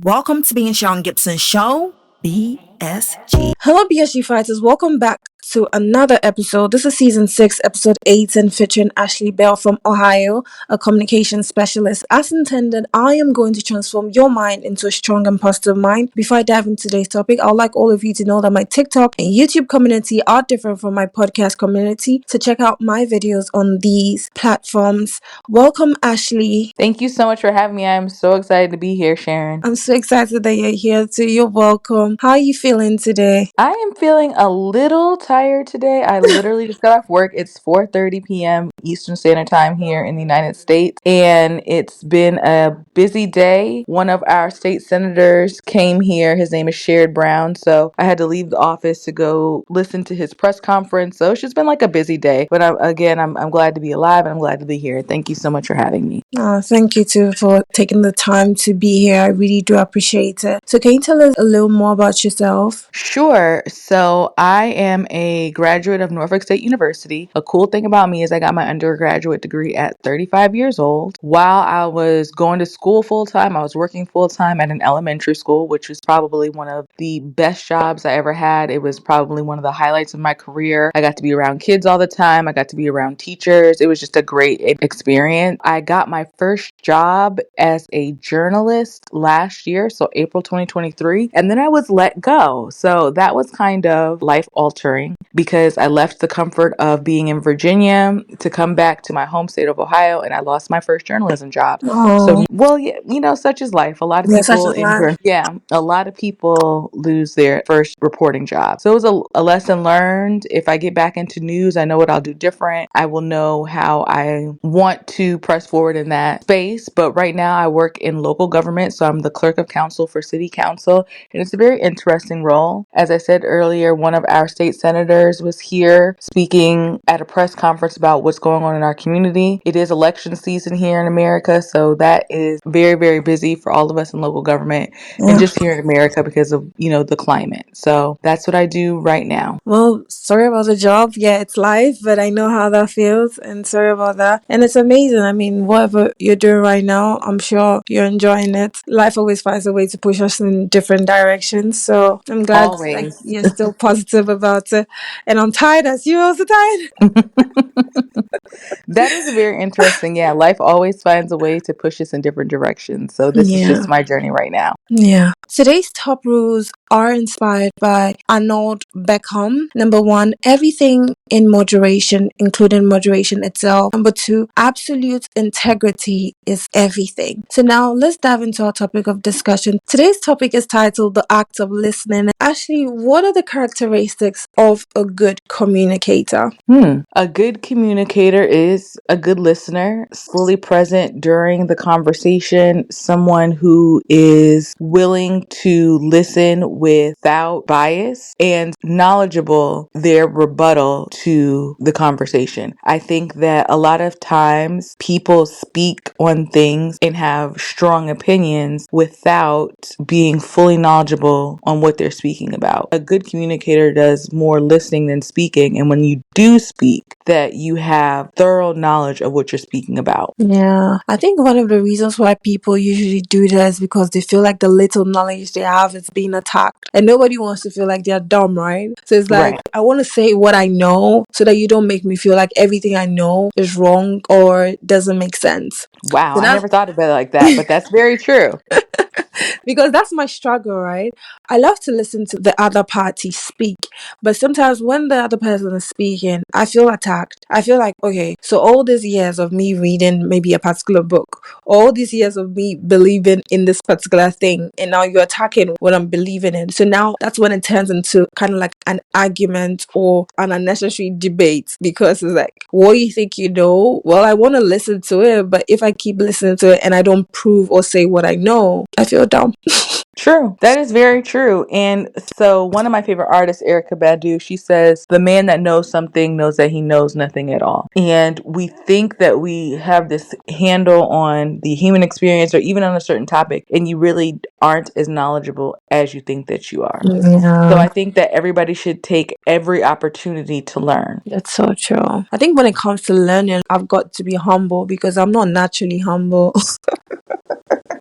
Welcome to being Sean Gibson Show, BSG. Hello, BSG fighters. Welcome back to another episode. This is season 6, episode 8, and featuring Ashley Bell from Ohio, a communication specialist. As intended, I am going to transform your mind into a strong and positive mind. Before I dive into today's topic, I would like all of you to know that my TikTok and YouTube community are different from my podcast community. So check out my videos on these platforms. Welcome, Ashley. Thank you so much for having me. I'm so excited to be here, Sharon. I'm so excited that you're here too. You're welcome. How are you feeling today? I am feeling a little tired today. I literally just got off work. It's 4:30 p.m. Eastern Standard Time here in the United States, and it's been a busy day. One of our state senators came here. His name is Sherrod Brown, so I had to leave the office to go listen to his press conference. So it's just been like a busy day. But I'm glad to be alive and I'm glad to be here. Thank you so much for having me. Thank you too for taking the time to be here. I really do appreciate it. So can you tell us a little more about yourself? Sure. So I am a graduate of Norfolk State University. A cool thing about me is I got my undergraduate degree at 35 years old. While I was going to school full time, I was working full time at an elementary school, which was probably one of the best jobs I ever had. It was probably one of the highlights of my career. I got to be around kids all the time. I got to be around teachers. It was just a great experience. I got my first job as a journalist last year, so April 2023, and then I was let go. So that was kind of life altering because I left the comfort of being in Virginia to come back to my home state of Ohio, and I lost my first journalism job. Oh, Well, yeah, such is life. A lot of yes, such people as that. a lot of people lose their first reporting job. So it was a lesson learned. If I get back into news, I know what I'll do different. I will know how I want to press forward in that space. But right now, I work in local government, so I'm the clerk of council for city council, and it's a very interesting role. As I said earlier, one of our state senators was here speaking at a press conference about what's going on in our community. It is election season here in America, so that is very, very busy for all of us in local government and Yeah. just here in America because of, the climate. So that's what I do right now. Well, sorry about the job. Yeah, it's life, but I know how that feels, and sorry about that. And it's amazing. I mean, whatever you're doing right now, I'm sure you're enjoying it. Life always finds a way to push us in different directions. So I'm glad like Always. you're still positive about it. And I'm tired as you also tired. That is very interesting. Yeah, life always finds a way to push us in different directions. So this is Yeah. just my journey right now. Yeah. Today's top rules are inspired by Arnold Beckham. Number one, everything in moderation, including moderation itself. Number two, absolute integrity is everything. So now let's dive into our topic of discussion. Today's topic is titled The Act of Listening. Ashley, what are the characteristics of a good communicator? A good communicator is a good listener, fully present during the conversation, someone who is willing to listen without bias and knowledgeable their rebuttal to the conversation. I think that a lot of times people speak on things and have strong opinions without being fully knowledgeable on what they're speaking about. A good communicator does more listening than speaking, and when you do speak, that you have thorough knowledge of what you're speaking about. Yeah, I think one of the reasons why people usually do that is because they feel like the little knowledge they have is being attacked. And nobody wants to feel like they're dumb, right? So it's like, Right. I want to say what I know so that you don't make me feel like everything I know is wrong or doesn't make sense. Wow, So I that's never thought of it like that, but that's very true. because that's my struggle, right? I love to listen to the other party speak, but sometimes when the other person is speaking, I feel attacked. I feel like, okay, so all these years of me reading maybe a particular book, all these years of me believing in this particular thing, and now you're attacking what I'm believing in. So now that's when it turns into kind of like an argument or an unnecessary debate because it's like, what do you think you know? Well, I want to listen to it, but if I keep listening to it and I don't prove or say what I know, I feel dumb. True. That is very true. And so one of my favorite artists, Erica Badu, she says, the man that knows something knows that he knows nothing at all. And we think that we have this handle on the human experience or even on a certain topic, and you really aren't as knowledgeable as you think that you are. So Yeah, I think that everybody should take every opportunity to learn. that's so true. I think when it comes to learning, I've got to be humble because I'm not naturally humble.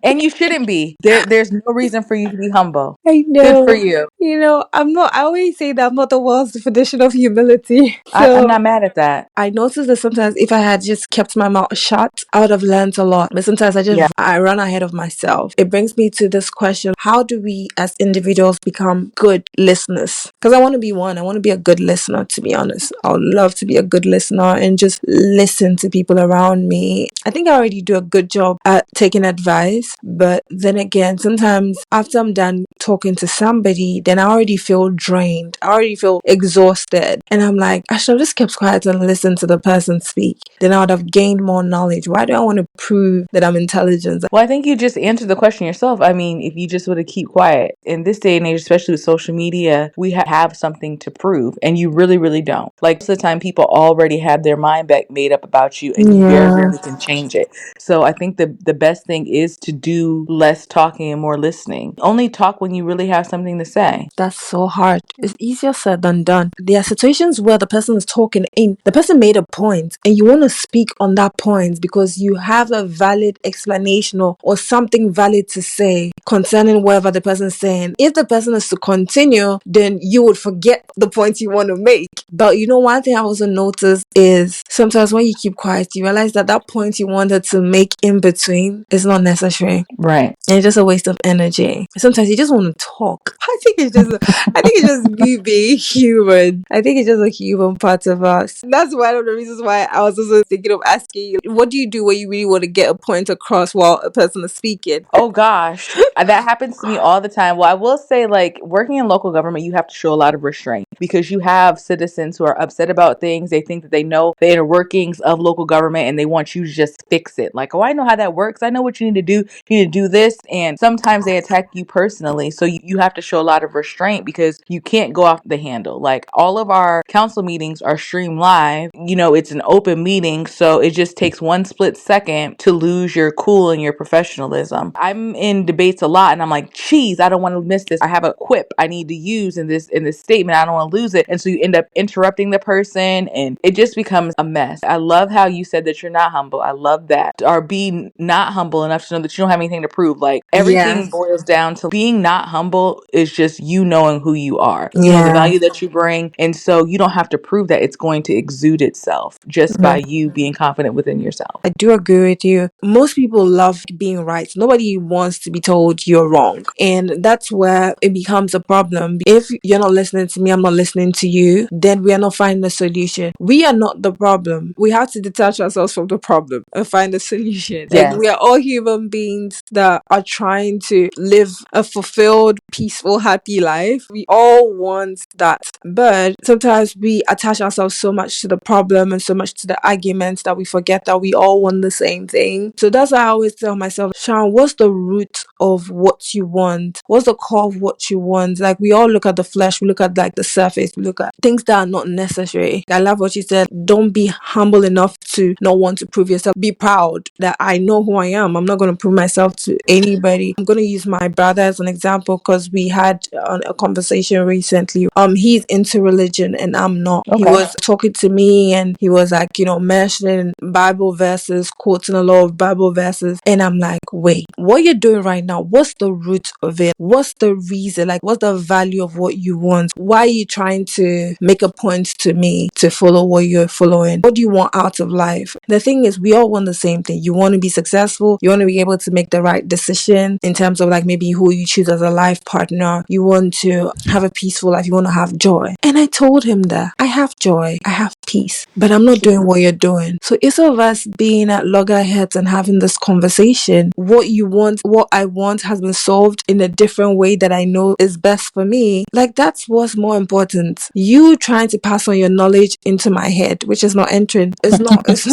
And you shouldn't be. There's no reason for you to be humble. I Good for know. you. You know, I always say that I'm not the world's definition of humility. I'm So not mad at that. I noticed that sometimes if I had just kept my mouth shut, I would have learned a lot. But sometimes Yeah. I run ahead of myself. It brings me to this question: how do we as individuals become good listeners? Because I want to be one. I want to be a good listener, to be honest. I would love to be a good listener and just listen to people around me. I think I already do a good job at taking advice. But then again, sometimes after I'm done talking to somebody, then I already feel drained. I already feel exhausted. And I'm like, I should have just kept quiet and listened to the person speak. Then I would have gained more knowledge. Why do I want to prove that I'm intelligent? Well, I think you just answered the question yourself. I mean, if you just would have keep quiet in this day and age, especially with social media, we have something to prove, and you really, really don't. Like most of the time, people already have their mind made up about you, and you very Yeah. rarely can change it. So I think the best thing is to do less talking and more listening. Only talk when you really have something to say. That's so hard. It's easier said than done. There are situations where the person is talking in, the person made a point, and you want to speak on that point because you have a valid explanation or something valid to say concerning whatever the person is saying. If the person is to continue, then you would forget the point you want to make. But you know, one thing I also noticed is sometimes when you keep quiet, you realize that that point you wanted to make in between is not necessary. Right. And it's just a waste of energy. Sometimes you just want to talk. I think it's just me being human. I think it's just a human part of us. That's one of the reasons why I was also thinking of asking you, what do you do when you really want to get a point across while a person is speaking? Oh gosh, that happens to me all the time. Well, I will say, like, working in local government, you have to show a lot of restraint because you have citizens who are upset about things. They think that they know the inner workings of local government and they want you to just fix it. Like, oh, I know how that works. I know what you need to do. You need to do this. And sometimes they attack you personally. So you have to show a lot of restraint because you can't go off the handle. Like, all of our council meetings are streamed live. You know, it's an open meeting. So it just takes one split second to lose your cool and your professionalism. I'm in debates a lot and I'm like, geez, I don't want to miss this. I have a quip I need to use in this statement. I don't want to lose it. And so you end up interrupting the person and it just becomes a mess. I love how you said that you're not humble. I love that. Or be not humble enough to know that you don't have anything to prove. Like everything boils down to being not humble is just you knowing who you are. You know the value that you bring. And so you don't have to prove that. It's going to exude itself just by you being confident within yourself. I do agree with you. Most people love being right. Nobody wants to be told you're wrong. And that's where it becomes a problem. If you're not listening to me, I'm not listening to you, then we are not finding a solution. We are not the problem. We have to detach ourselves from the problem and find a solution. Like Yes. we are all human beings that are trying to live a fulfilled, peaceful, happy life. We all want that. But sometimes we attach ourselves so much to the problem and so much to the arguments that we forget that we all want the same thing. So that's why I always tell myself, Sharon, what's the root of what you want? What's the core of what you want? Like we all look at the flesh, we look at like the surface, we look at things that are not necessary. I love what you said. Don't be humble enough to not want to prove yourself. Be proud that I know who I am. I'm not going to prove myself to anybody. I'm going to use my brother as an example because we had a conversation recently. He's into religion and I'm not. He was talking to me and he was like, mentioning Bible verses, quoting a lot of Bible verses. And I'm like, wait, what you're doing right now, what's the root of it? What's the reason? Like, what's the value of what you want? Why are you trying to make a point to me to follow what you're following? What do you want out of life? The thing is, we all want the same thing. You want to be successful. You want to be able to make the right decision in terms of like maybe who you choose as a life partner. You want to have a peaceful life. You want to have joy. And I told him that I have joy. I have peace, but I'm not doing what you're doing. So instead of us being at loggerheads and having this conversation, what you want, what I want has been solved in a different way that I know is best for me. Like that's what's more important. You trying to pass on your knowledge into my head, which is not entering. It's not. It's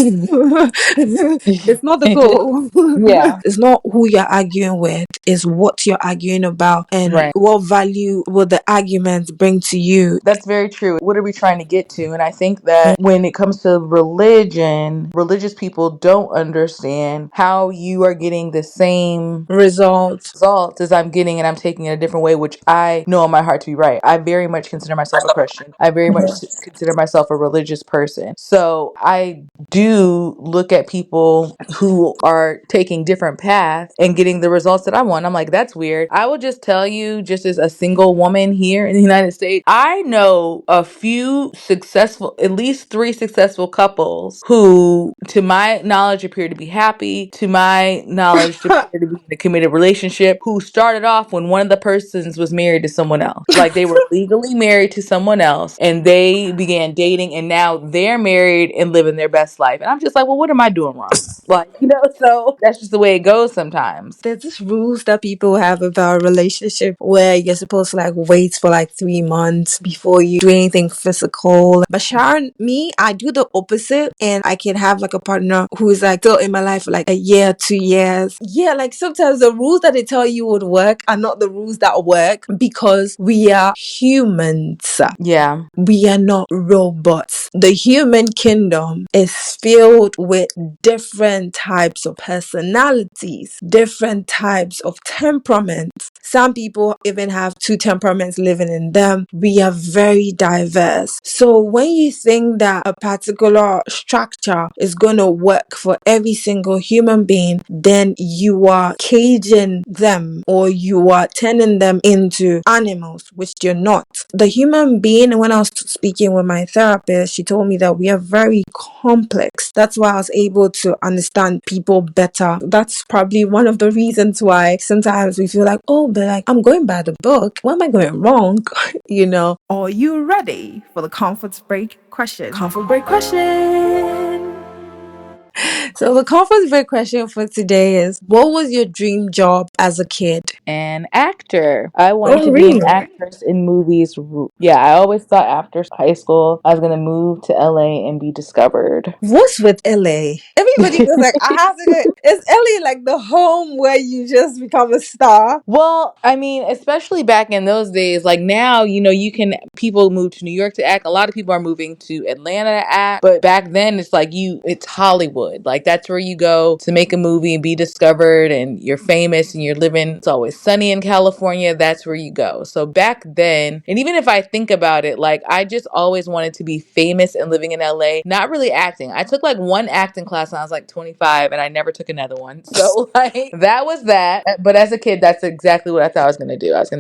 not the goal. Yeah. It's not who you're arguing with. It's what you're arguing about and what value will the argument bring to you. That's very true. What are we trying to get to? And I think that But when it comes to religion, religious people don't understand how you are getting the same Results. results as I'm getting, and I'm taking it a different way, which I know in my heart to be right. I very much consider myself a Christian. I very much consider myself a religious person. So I do look at people who are taking different paths and getting the results that I want. I'm like, that's weird. I will just tell you, just as a single woman here in the United States, I know a few successful, at least 3 successful couples who, to my knowledge, appear to be happy, to my knowledge, appear to be in a committed relationship, who started off when one of the persons was married to someone else. Like they were legally married to someone else and they began dating, and now they're married and living their best life. And I'm just like, well, what am I doing wrong? Like, so that's just the way it goes sometimes. There's just rules that people have about a relationship where you're supposed to like wait for like 3 months before you do anything physical. But Sharon, me, I do the opposite, and I can have like a partner who is like still in my life for like a year, 2 years. Yeah, like sometimes the rules that they tell you would work are not the rules that work because we are humans. Yeah. We are not robots. The human kingdom is filled with different types of personalities, different types of temperaments. Some people even have 2 temperaments living in them. We are very diverse. So when you think that a particular structure is going to work for every single human being, then you are caging them or you are turning them into animals, which you're not. The human being, when I was speaking with my therapist, she told me that we are very complex. That's why I was able to understand people better. That's probably one of the reasons why sometimes we feel like, oh, but like I'm going by the book. What am I going wrong? Are you ready for the comfort break question? Comfort break question. So the comfort break question for today is: what was your dream job as a kid? An actor. I wanted Oh, to be an really? actress in movies. Yeah, I always thought after high school I was gonna move to LA and be discovered. What's with LA? Everybody goes like, I have to go. Is LA like the home where you just become a star? Well, I mean, especially back in those days, like now, people move to New York to act. A lot of people are moving to Atlanta to act. But back then, it's Hollywood. Like that's where you go to make a movie and be discovered, and you're famous and you're living. It's always sunny in California. That's where you go. So back then, and even if I think about it, like I just always wanted to be famous and living in LA, not really acting. I took like one acting class when I was like 25 and I never took another one. So like that was that. But as a kid, that's exactly what I thought I was going to do. I was going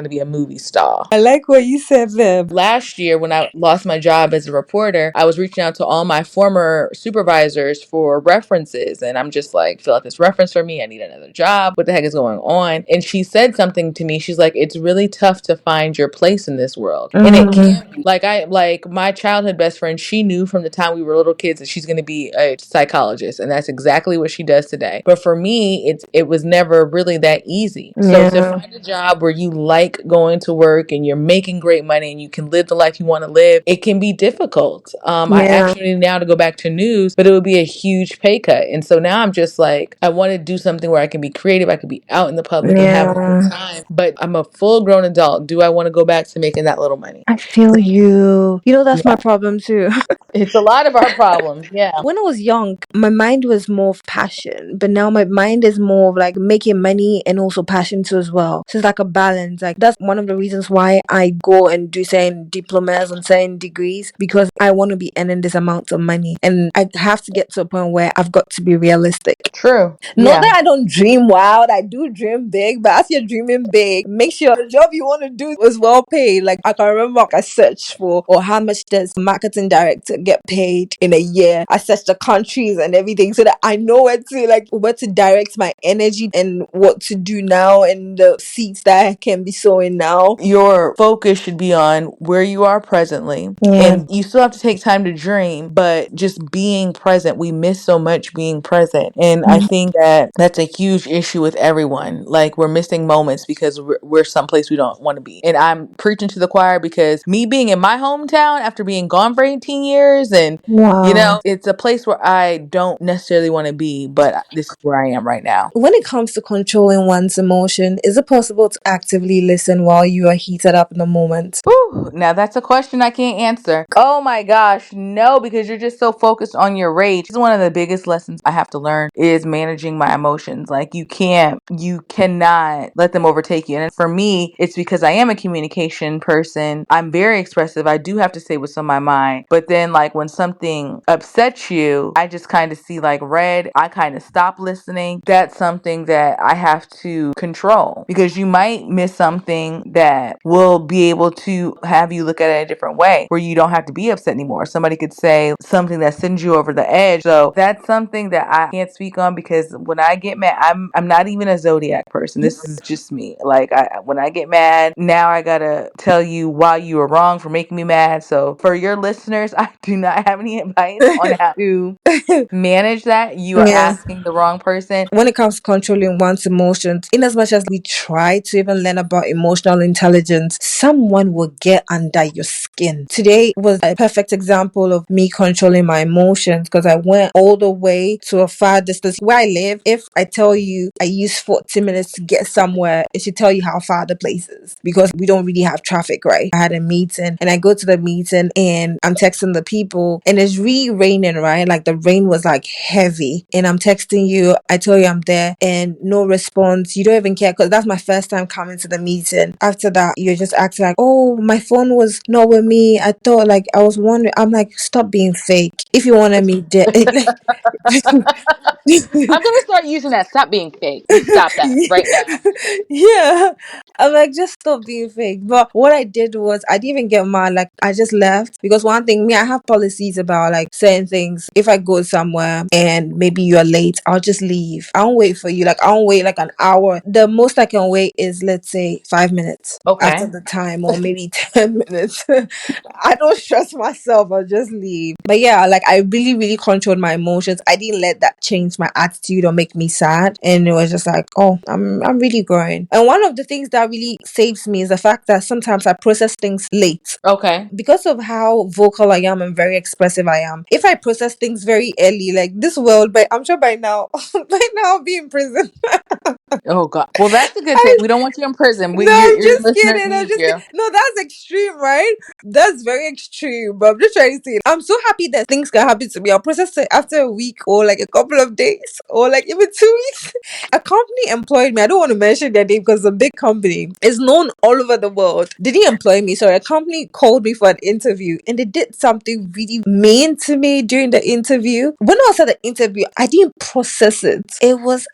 to be a movie star. I like what you said there. Last year, when I lost my job as a reporter, I was reaching out to all my former supervisors for references. And I'm just like, fill out this reference for me. I need another job. What the heck is going on? And she said something to me. She's like, it's really tough to find your place in this world. And it can be. Like my childhood best friend, she knew from the time we were little kids that she's going to be a psychologist. And that's exactly what she does today. But for me, it was never really that easy. So to find a job where you like going to work and you're making great money and you can live the life you want to live, it can be difficult. I actually need now to go back to news, but it would be a huge pay cut. And so now I'm just like, I want to do something where I can be creative, I can be out in the public and have a good time. But I'm a full grown adult. Do I want to go back to making that little money? I feel you. That's my problem too. It's a lot of our problems. Yeah. When I was young, my mind was more of passion, but now my mind is more of like making money and also passion too as well. So it's like a balance. Like that's one of the reasons why I go and do certain diplomas and certain degrees, because I want to be earning this amount of money, and I have to get to a point where I've got to be realistic. True. Not that I don't dream wild, I do dream big, but as you're dreaming big, make sure the job you want to do is well paid. Like I can remember I searched for, or how much does marketing director get paid in a year. I searched the countries and everything so that I know where to direct my energy and what to do now and the seeds that I can be sowing now. Your focus should be on where you are presently. And you still have to take time to dream, but just being present. We miss so much being present. And I think that that's a huge issue with everyone. Like, we're missing moments because we're someplace we don't want to be. And I'm preaching to the choir because me being in my hometown after being gone for 18 years, and Wow. it's a place where I don't necessarily want to be, but this is where I am right now. When it comes to controlling one's emotion, is it possible to actively listen while you are heated up in the moment? Whew, now that's a question I can't answer. Oh my gosh, no, because you're just so focused on your rage. This is one of the biggest lessons I have to learn is managing my emotions. Like, you cannot let them overtake you. And for me, it's because I am a communication person. I'm very expressive. I do have to say what's on my mind. But then, like, when something upsets you, I just kind of see like red. I kind of stop listening. That's something that I have to control, because you might miss something that will be able to have you look at it a different way, where you don't have to be upset anymore. Somebody could say something that sends you over the edge. So that's something that I can't speak on, because when I get mad, I'm not even a zodiac person. This is just me. Like, when I get mad, now I gotta tell you why you were wrong for making me mad. So for your listeners, I do not have any advice on how to manage that. You are Yeah. asking the wrong person. When it comes to controlling one's emotions, in as much as we try to even learn about emotional intelligence, someone will get under your skin. Today was a perfect example of me controlling my emotions, because I went all the way to a far distance. Where I live, if I tell you I use 40 minutes to get somewhere, it should tell you how far the place is, because we don't really have traffic, right? I had a meeting and I go to the meeting and I'm texting the people, and it's really raining, right? Like, the rain was like heavy, and I'm texting you, I tell you I'm there, and no response. You don't even care, because that's my first time coming to the meeting. After that, you're just acting like, oh, my phone was not with me. I thought, like, I was wondering. I'm like, stop being fake. If you wanted me dead. I'm gonna start using that. Stop being fake. You stop that right now. Yeah. I'm like, just stop being fake. But what I did was, I didn't even get mad. Like, I just left, because one thing, me, I have policies about like certain things. If I go somewhere and maybe you're late, I'll just leave. I won't wait for you. Like, I won't wait like an hour. The most I can wait is, let's say, 5 minutes after Okay. the time, or maybe 10 minutes. I don't stress myself. I'll just leave. But yeah, like, I really, really controlled my emotions. I didn't let that change my attitude or make me sad. And it was just like, oh, I'm really growing. And one of the things that really saves me is the fact that sometimes I process things late. Okay. Because of how vocal I am and very expressive I am, if I process things very early, like this world, but I'm sure by now, I'll be in prison. Oh God. Well, that's a good thing. I, We don't want you in prison. no, I'm Your just listeners kidding. I'm need just you. kidding. No, that's extreme, right? That's very extreme. But I'm just trying to say, I'm so happy that things can happen to me. I'll process it after a week, or like a couple of days, or like even 2 weeks. A company employed me. I don't want to mention their name because it's a big company. It's known all over the world. They didn't employ me. Sorry, a company called me for an interview, and they did something really mean to me during the interview. When I was at the interview, I didn't process it. It was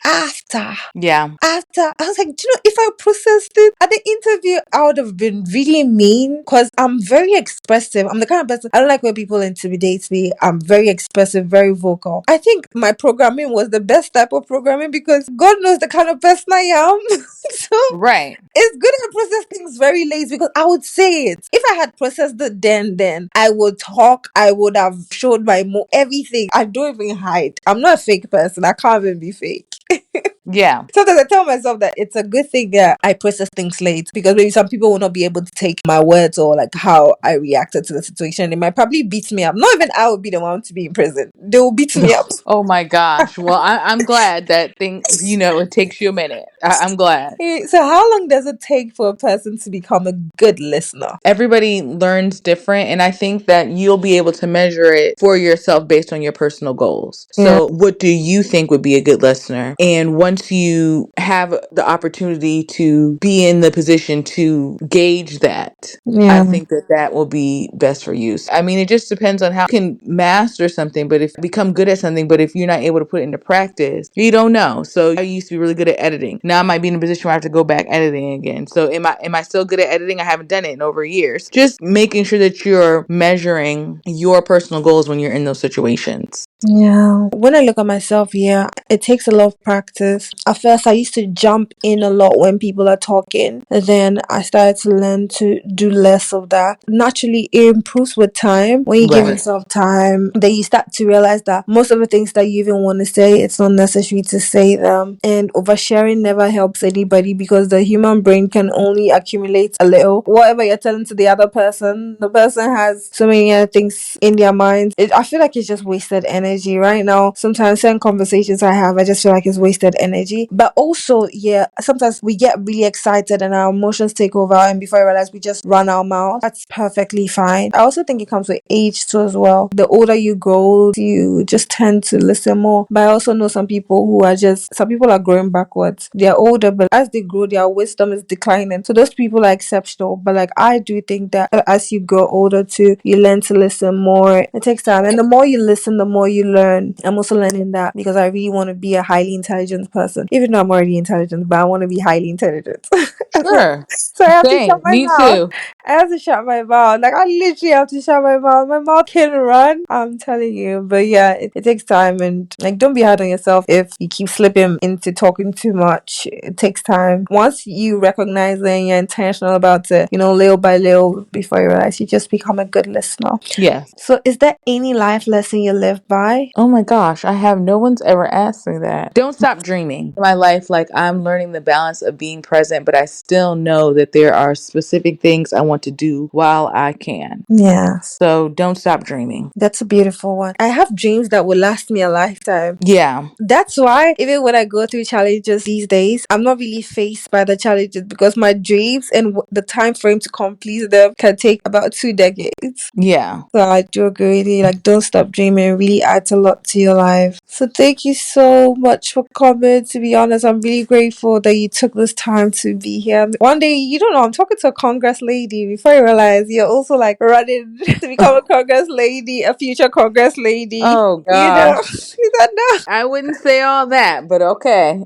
Yeah. after I was like, do you know, if I processed it at the interview, I would have been really mean, because I'm very expressive. I'm the kind of person, I don't like when people intimidate me. I'm very expressive, very vocal. I think my programming was the best type of programming, because God knows the kind of person I am. So Right. it's good to process things very late, because I would say it. If I had processed it then I would talk. I would have showed my everything. I don't even hide. I'm not a fake person. I can't even be fake. Yeah. Sometimes I tell myself that it's a good thing that I process things late, because maybe some people will not be able to take my words or like how I reacted to the situation. They might probably beat me up. Not even I would be the one to be in prison. They will beat me up. Oh my gosh. Well, I'm glad that it takes you a minute. I'm glad. So how long does it take for a person to become a good listener? Everybody learns different, and I think that you'll be able to measure it for yourself based on your personal goals. Yeah. So what do you think would be a good listener? And once you have the opportunity to be in the position to gauge that, I Yeah. think that will be best for you. I mean, it just depends on how you can master something, but if become good at something, but if you're not able to put it into practice, you don't know. So I used to be really good at editing. Now I might be in a position where I have to go back editing again. So am I still good at editing? I haven't done it in over years. Just making sure that you're measuring your personal goals when you're in those situations. Yeah. When I look at myself, yeah, it takes a lot of practice. At first, I used to jump in a lot when people are talking. And then I started to learn to do less of that. Naturally, it improves with time. When you give Right. yourself time, then you start to realize that most of the things that you even want to say, it's not necessary to say them. And oversharing never helps anybody because the human brain can only accumulate a little. Whatever you're telling to the other person, the person has so many other things in their minds. I feel like it's just wasted energy right now. Sometimes certain conversations I have, I just feel like it's wasted energy. But also, yeah, sometimes we get really excited and our emotions take over, and before I realize, we just run our mouth. That's perfectly fine. I also think it comes with age too as well. The older you grow, you just tend to listen more. But I also know some people are growing backwards. They're older, but as they grow, their wisdom is declining. So those people are exceptional. But like, I do think that as you grow older too, you learn to listen more. It takes time. And the more you listen, the more you learn. I'm also learning that because I really want to be a highly intelligent person. Even though I'm already intelligent, but I want to be highly intelligent. Sure. So I have to shut Same. my Me mouth. too. I have to shut my mouth. Like, I literally have to shut my mouth. My mouth can run. I'm telling you. But yeah, it takes time, and like, don't be hard on yourself if you keep slipping into talking too much. It takes time. Once you recognize it and you're intentional about it, little by little, before you realize, you just become a good listener. Yes. So is there any life lesson you live by? Oh my gosh, I have no one's ever asked me that. Don't stop dreaming. In my life, like I'm learning the balance of being present, but I still know that there are specific things I want to do while I can. Yes. So don't stop dreaming. That's a beautiful one. I have dreams that will last me a lifetime. Yeah. That's why even when I go through challenges these days, I'm not really faced by the challenges because my dreams and the time frame to complete them can take about 2 decades. Yeah. So I do agree with you. Like, don't stop dreaming. It really adds a lot to your life. So thank you so much for coming. To be honest, I'm really grateful that you took this time to be here. One day, you don't know, I'm talking to a Congress lady before you realize you're also like running to become a Congress lady, a future Congress lady. Oh You know, gosh. you don't know. I wouldn't say all that, but okay.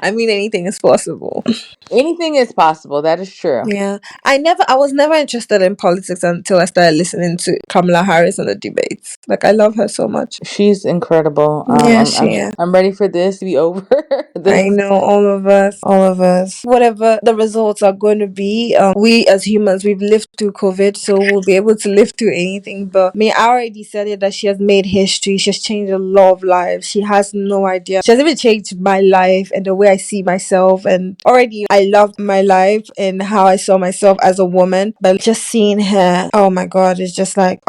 I mean, anything is possible. Anything is possible. That is true. Yeah. I was never interested in politics until I started listening to Kamala Harris on the debates. Like, I love her so much. She's incredible. Yeah, she is. I'm ready for this to be over. I This. know, all of us. Whatever the results are going to be, we as humans, we've lived through COVID, so we'll be able to live through anything. But I mean, I already said it that she has made history. She has changed a lot of lives. She has no idea. She has even changed my life and the way I see myself. And already, I loved my life and how I saw myself as a woman. But just seeing her, oh my God, it's just like,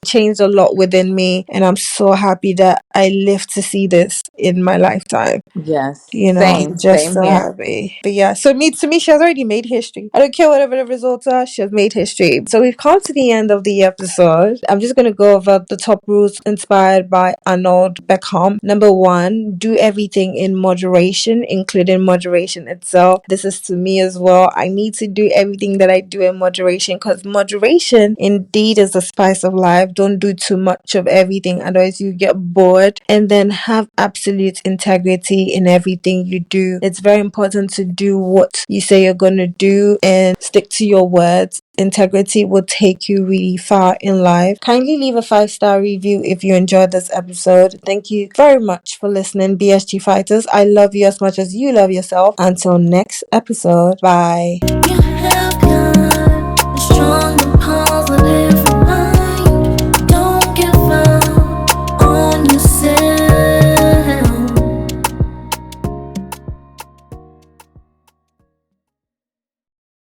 changed a lot within me. And I'm so happy that I lived to see this in my lifetime. Yes. I'm Same. just Same so here. happy. But yeah, so to me, she has already made history. I don't care whatever the results are, she has made history. So we've come to the end of the episode. I'm just gonna go over the top rules inspired by Arnold Beckham. Number one, do everything in moderation, including moderation itself. This is to me as well. I need to do everything that I do in moderation because moderation indeed is the spice of life. Don't do too much of everything, otherwise you get bored. And then have absolute integrity in everything you do. It's very important to do what you say you're going to do and stick to your words. Integrity will take you really far in life. Kindly leave a 5-star review if you enjoyed this episode. Thank you very much for listening, BSG Fighters. I love you as much as you love yourself. Until next episode, bye.